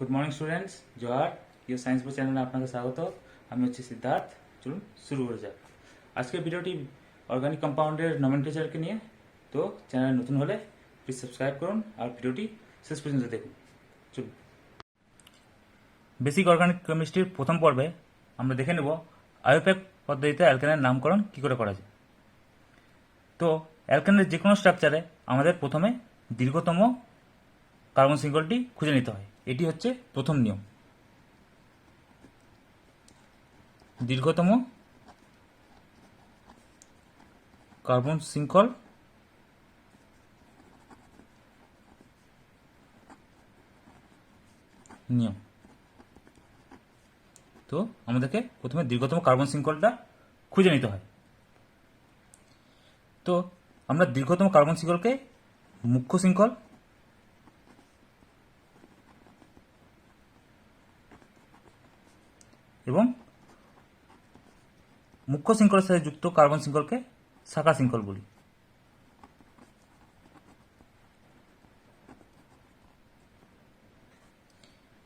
Good morning students, জোহার। U science বই চ্যানেলে আপনাকে স্বাগত। আমি হচ্ছি সিদ্ধার্থ। চলুন শুরু করে যাক। আজকের ভিডিওটি অর্গানিক কম্পাউন্ডের নমেনক্লেচারকে নিয়ে। তো চ্যানেল নতুন হলে প্লিজ সাবস্ক্রাইব করুন আর ভিডিওটি শেষ পর্যন্ত দেখুন। চলুন। বেসিক অর্গানিক কেমিস্ট্রির প্রথম পর্বে আমরা দেখে নেব আইউপ্যাক পদ্ধতিতে অ্যালকেনের নামকরণ কী করে করা যায়। তো অ্যালকেনের যে কোনো স্ট্রাকচারে আমাদের প্রথমে দীর্ঘতম কার্বন সিঙ্গলটি খুঁজে নিতে হয়। এটি হচ্ছে প্রথম নিয়ম। দীর্ঘতম কার্বন শৃঙ্খল নিয়ম। তো আমাদেরকে প্রথমে দীর্ঘতম কার্বন শৃঙ্খলটা খুঁজে নিতে হয়। তো আমরা দীর্ঘতম কার্বন শৃঙ্খলকে মুখ্য শৃঙ্খল এবং মুখ্য শৃঙ্খলের সাথে যুক্ত কার্বন শৃঙ্খলকে শাখা শৃঙ্খল বলি।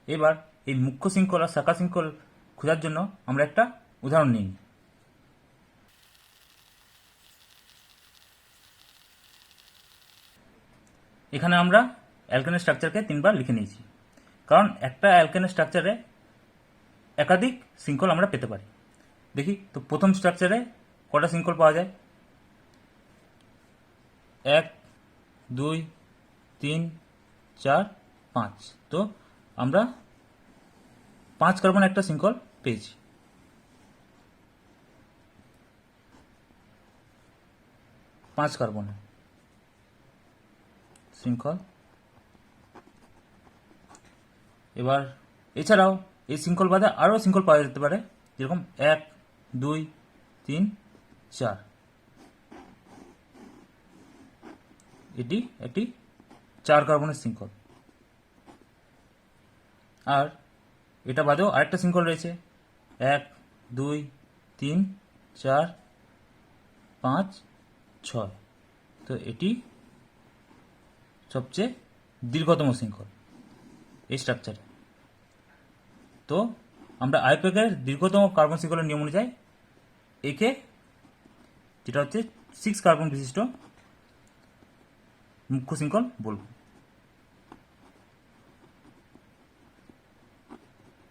এবার এই মুখ্য শৃঙ্খল আর শাখা শৃঙ্খল খোঁজার জন্য আমরা একটা উদাহরণ নিই। এখানে আমরা অ্যালকেনের স্ট্রাকচারকে 3বার লিখে নিয়েছি, কারণ একটা অ্যালকেনের স্ট্রাকচারে একাধিক শৃঙ্খল আমরা পেতে পারি। দেখি তো প্রথম স্ট্রাকচারে কটা শৃঙ্খল পাওয়া যায়। 1 2 3 4 5। তো আমরা 5 কার্বন একটা শৃঙ্খল পেয়েছি। পাঁচ কার্বনের শৃঙ্খল। এবার এছাড়াও এই শৃঙ্খল বাদে আরও শৃঙ্খল পাওয়া যেতে পারে, যেরকম 1 2 3 4। এটি একটি 4 কার্বনের শৃঙ্খল। আর এটা বাদেও আরেকটা শৃঙ্খল রয়েছে 1 2 3 4 5 6। তো এটি সবচেয়ে দীর্ঘতম শৃঙ্খল এই স্ট্রাকচারে। তো আমরা আইউপ্যাকের দীর্ঘতম কার্বন শৃঙ্খলের নিয়ম অনুযায়ী একে, যেটা হচ্ছে 6 কার্বন বিশিষ্ট, মুখ্য শৃঙ্খল বলব।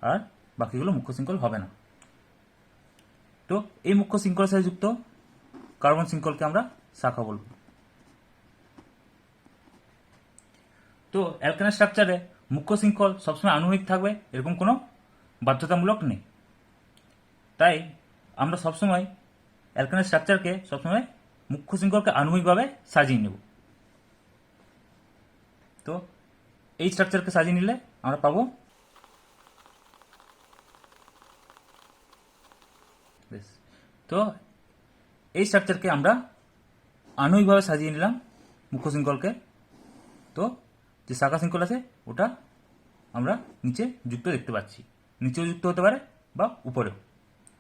আর বাকিগুলো মুখ্য শৃঙ্খল হবে না। তো এই মুখ্য শৃঙ্খলের সাথে যুক্ত কার্বন শৃঙ্খলকে আমরা শাখা বলব। তো অ্যালকেনের স্ট্রাকচারে মুখ্য শৃঙ্খল সবসময় আনুভূমিক থাকবে এরকম কোনো বাধ্যতামূলক নেই। তাই আমরা সবসময় অ্যালকেনের স্ট্রাকচারকে সবসময় মুখ্য শৃঙ্খলকে আনুভূমিকভাবে সাজিয়ে নেব। তো এই স্ট্রাকচারকে সাজিয়ে নিলে আমরা পাবো তো এই স্ট্রাকচারকে আমরা আনুভূমিকভাবে সাজিয়ে নিলাম মুখ্য শৃঙ্খলকে। তো যে শাখা শৃঙ্খল আছে ওটা আমরা নিচে যুক্ত দেখতে পাচ্ছি। নিচেও যুক্ত হতে পারে বা উপরেও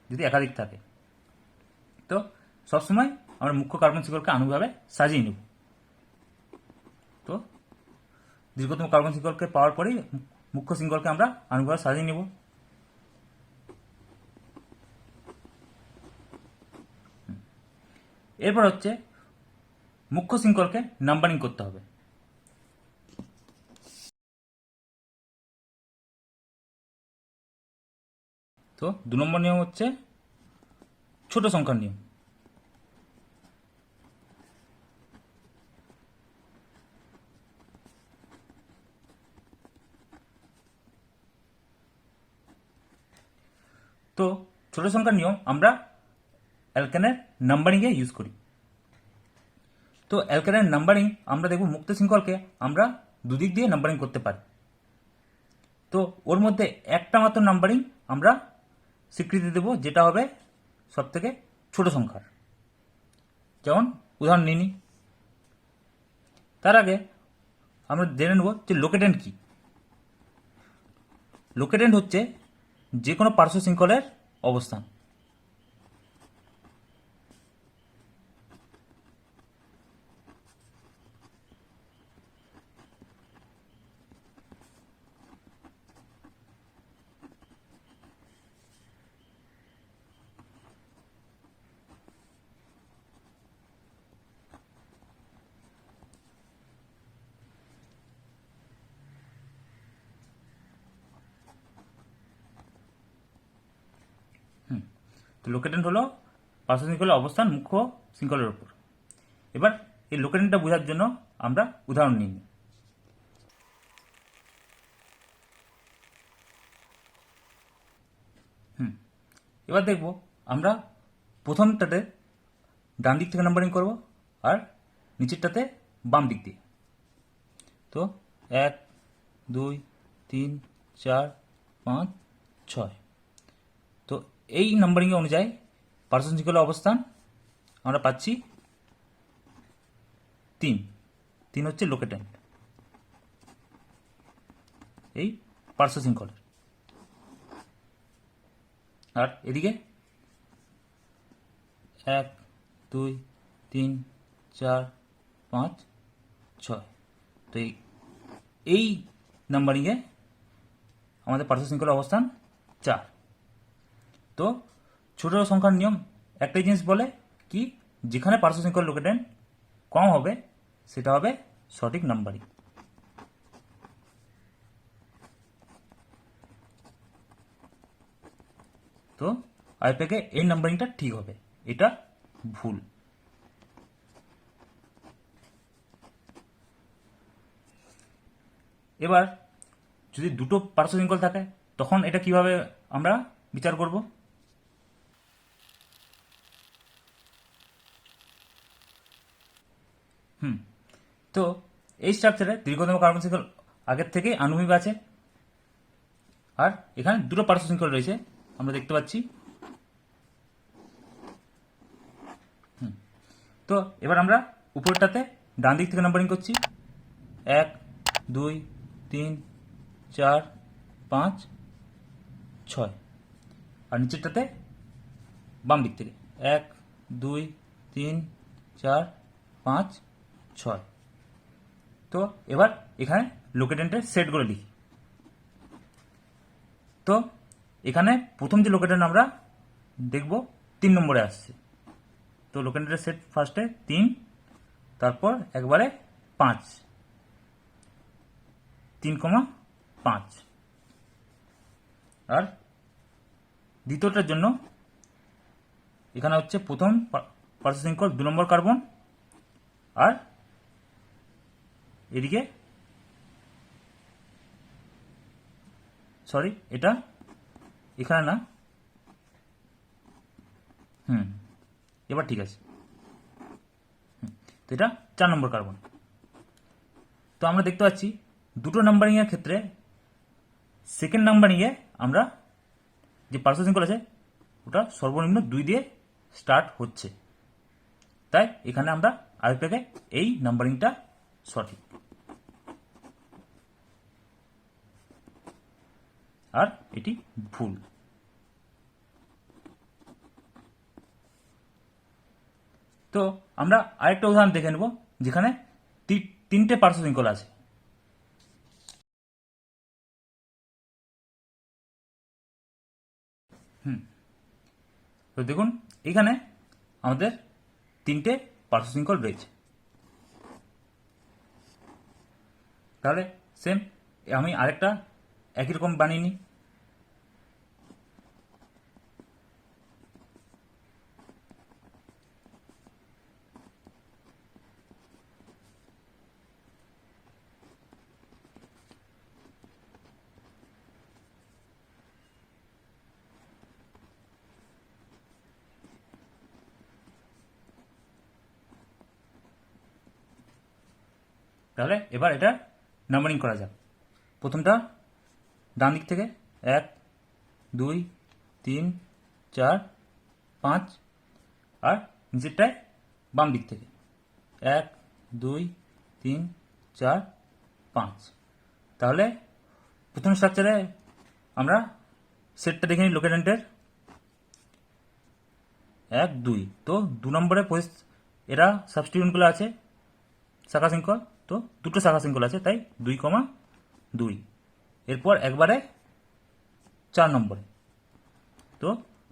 যদি একাধিক থাকে। তো সবসময় আমরা মুখ্য কার্বন শৃঙ্খলকে আনুভাবে সাজিয়ে নেব। তো দীর্ঘতম কার্বন শৃঙ্খলকে পাওয়ার পরেই মুখ্য শৃঙ্খলকে আমরা আনুভাবে সাজিয়ে নেব। এরপর হচ্ছে মুখ্য শৃঙ্খলকে নাম্বারিং করতে হবে। তো 2 নম্বর নিয়ম হচ্ছে ছোট সংখ্যার নিয়ম। তো ছোট সংখ্যার নিয়ম আমরা অ্যালকেনের নাম্বারিংয়ে ইউজ করি। তো অ্যালকেনের নাম্বারিং আমরা দেখব মুক্ত শৃঙ্খলকে আমরা দুদিক দিয়ে নাম্বারিং করতে পারি। তো ওর মধ্যে একটা মাত্র নাম্বারিং আমরা স্বীকৃতি দেব, যেটা হবে সব থেকে ছোট সংখ্যার। যেমন উদাহরণ নিই। তার আগে আমরা জেনে নেব যে লোকেটেন্ট কি। লোকেটেন্ট হচ্ছে যে কোনো পার্শ্ব শৃঙ্খলের অবস্থান। তো লোকেটেন্ট হলো পার্শ্ব শৃঙ্খলের অবস্থান মুখ্য শৃঙ্খলের উপর। এবার এই লোকেটেন্টটা বোঝার জন্য আমরা উদাহরণ নিই। এবার দেখব আমরা প্রথমটাতে ডান দিক থেকে নাম্বারিং করব আর নিচেরটাতে বাম দিক দিয়ে। তো 1 2 3 4 5 6। তো এই নাম্বারিং অনুযায়ী পার্শ্ব শৃঙ্খলের অবস্থান আমরা পাচ্ছি 3 হচ্ছে লোকেটেন্ট এই পার্শ্ব শৃঙ্খলের। আর এদিকে 1 2 3 4 5 6। তো এই নাম্বারিংয়ে আমাদের পার্শ্ব শৃঙ্খলের অবস্থান 4। তো ছোট সংখ্যার নিয়ম একটাই জিনিস বলে কি, যেখানে পার্শ্ব শৃঙ্খল লোকেটেন্ট কম হবে সেটা হবে সঠিক নাম্বারিং। তো আইপ্যাকে এই নাম্বারিংটা ঠিক হবে, এটা ভুল। এবার যদি দুটো পার্শ্ব শৃঙ্খল থাকে তখন এটা কিভাবে আমরা বিচার করব? তো এই স্ট্রাকচারে দীর্ঘতম কার্বন শৃঙ্খল আগের থেকেই আনুভূমিক আছে, আর এখানে দুটো পার্শ্ব শৃঙ্খল রয়েছে আমরা দেখতে পাচ্ছি। তো এবার আমরা উপরটাতে ডান দিক থেকে নাম্বারিং করছি 1 2 3 4 5 6, আর নিচেরটাতে বাম দিক থেকে 1 2 3 4 5 6। তো এবার এখানে লোকেটেন্টের সেটগুলো লিখি। তো এখানে প্রথম যে লোকেটেন্ট আমরা দেখব 3 নম্বরে আসছে। তো লোকেটেন্টের সেট ফার্স্টে 3, তারপর একবারে 5, 3,5। আর দ্বিতীয়টার জন্য এখানে হচ্ছে প্রথম পার্শ্ব শৃঙ্খল 2 নম্বর কার্বন, আর এদিকে সরি এটা এখানে না, এবার ঠিক আছে। তো এটা 4 নম্বর কার্বন। তো আমরা দেখতে পাচ্ছি দুটো নাম্বারিং এর ক্ষেত্রে সেকেন্ড নাম্বারিং এ আমরা যে পার্শ্ব শৃঙ্খল আছে ওটা সর্বনিম্ন 2 দিয়ে স্টার্ট হচ্ছে, তাই এখানে আমরা আইপ্যাকে এই নাম্বারিংটা সঠিক। আর এটি ভুল। তো আমরা আরেকটা উদাহরণ দেখে নেব যেখানে 3টে পার্শ্ব শৃঙ্খল আছে। তো দেখুন এখানে আমাদের 3টে পার্শ্ব শৃঙ্খল রয়েছে। তাহলে সেম আমি আরেকটা একই রকম বানিয়ে নিই। তাহলে এবার এটা নাম্বারিং করা যাক। প্রথমটা ডান দিক থেকে 1 2 3 4 5, আর নিচেরটায় বাম দিক থেকে 1 2 3 4 5। তাহলে প্রথম স্ট্রাকচারে আমরা সেটটা দেখে নিই লোকেটেন্টের 1 2। তো 2 নম্বরে এরা সাবস্টিটিউটগুলো আছে শাখা শৃঙ্খল, তো দুটো শাখা শৃঙ্খল আছে তাই 2,2। এরপর একবারে 4 নম্বরে, তো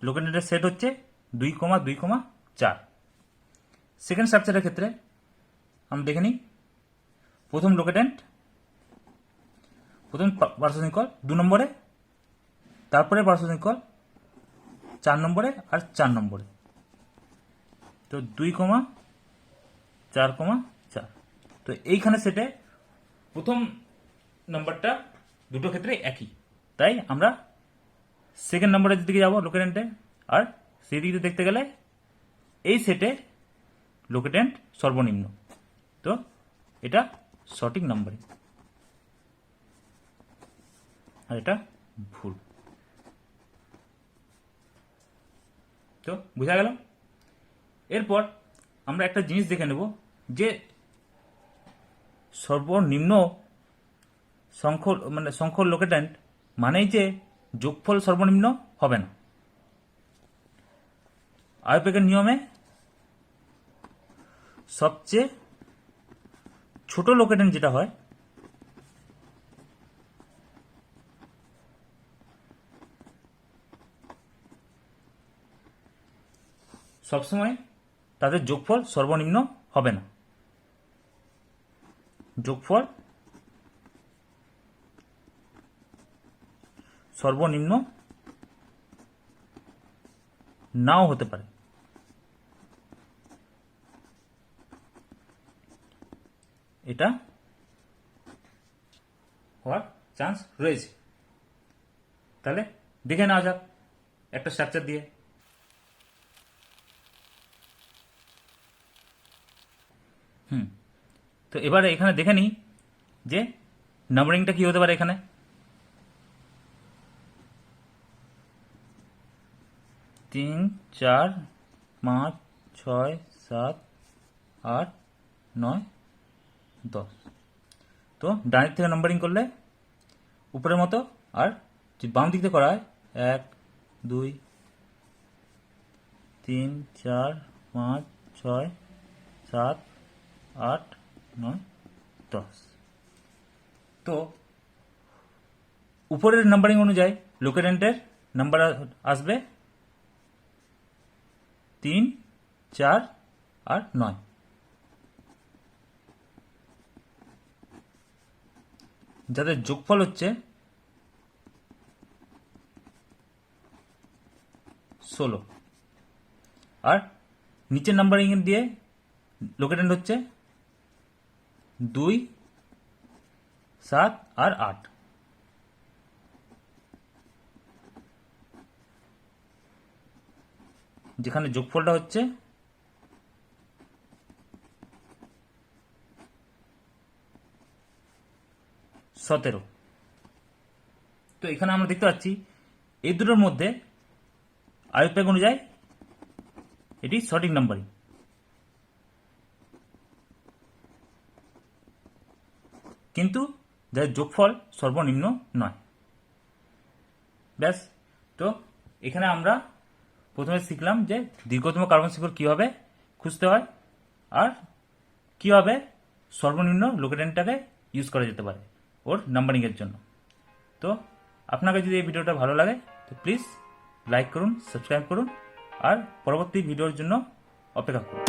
লোকেটেন্টের সেট হচ্ছে 2,2,4। সেকেন্ড স্ট্রাকচারের ক্ষেত্রে আমরা দেখে নিই প্রথম লোকেটেন্ট প্রথম পার্শ্ব শৃঙ্খল 2 নম্বরে, তারপরে পার্শ্ব শৃঙ্খল 4 নম্বরে আর 4 নম্বরে। তো 2,4,4। তো এইখানে সেটে প্রথম নাম্বারটা দুটো ক্ষেত্রে একই, তাই আমরা সেকেন্ড নাম্বারের দিকে যাব লোকেটেন্টে। আর সেই দিকে দেখতে গেলে এই সেটে লোকেটেন্ট সর্বনিম্ন, তো এটা সঠিক নাম্বারিং আর এটা ভুল। তো বোঝা গেল। এরপর আমরা একটা জিনিস দেখে নেব যে সর্বনিম্ন সংখ্যক লোকেটেন্ট মানেই যে যোগফল সর্বনিম্ন হবে না। আইউপ্যাকের নিয়মে সবচেয়ে ছোট লোকেটেন্ট যেটা হয় সবসময় তাদের যোগফল সর্বনিম্ন হবে না। যোগফল সর্বনিম্ন নাও হতে পারে। এটা হওয়ার চান্স রয়েছে। তাহলে দেখে নেওয়া যাক একটা স্ট্রাকচার দিয়ে। তো এবারে এখানে দেখে নিই যে নাম্বারিংটা কি হতে পারে। এখানে 3, 4, 5, 6, 7, 8, 9, 10। তো ডান থেকে নাম্বারিং করলে উপরের মতো, আর বাম দিক থেকে করা হয় 1, 2, 3, 4, 5, 6, 7, 8, 9, 10। তো উপরের নাম্বারিং অনুযায়ী লোকেটেন্টের নাম্বার আসবে 3, 4 আর 9। যাদের যোগফল হচ্ছে 16। আর নিচের নাম্বারিং দিয়ে লোকেটেন্ট হচ্ছে 2, 7 আর 8। যেখানে যোগফলটা হচ্ছে 17। তো এখানে আমরা দেখতে পাচ্ছি এই দুটোর মধ্যে আইউপ্যাক অনুযায়ী এটি সঠিক নাম্বারিং। কিন্তু যার যোগফল সর্বনিম্ন নয়। ব্যাস। তো এখানে আমরা প্রথমে শিখলাম যে দীর্ঘতম কার্বন শিকড় কীভাবে খুঁজতে হয় আর কীভাবে সর্বনিম্ন লোকেটেন্টটাকে ইউজ করা যেতে পারে ওর নাম্বারিংয়ের জন্য। তো আপনাকে যদি এই ভিডিওটা ভালো লাগে তো প্লিজ লাইক করুন, সাবস্ক্রাইব করুন আর পরবর্তী ভিডিওর জন্য অপেক্ষা করুন।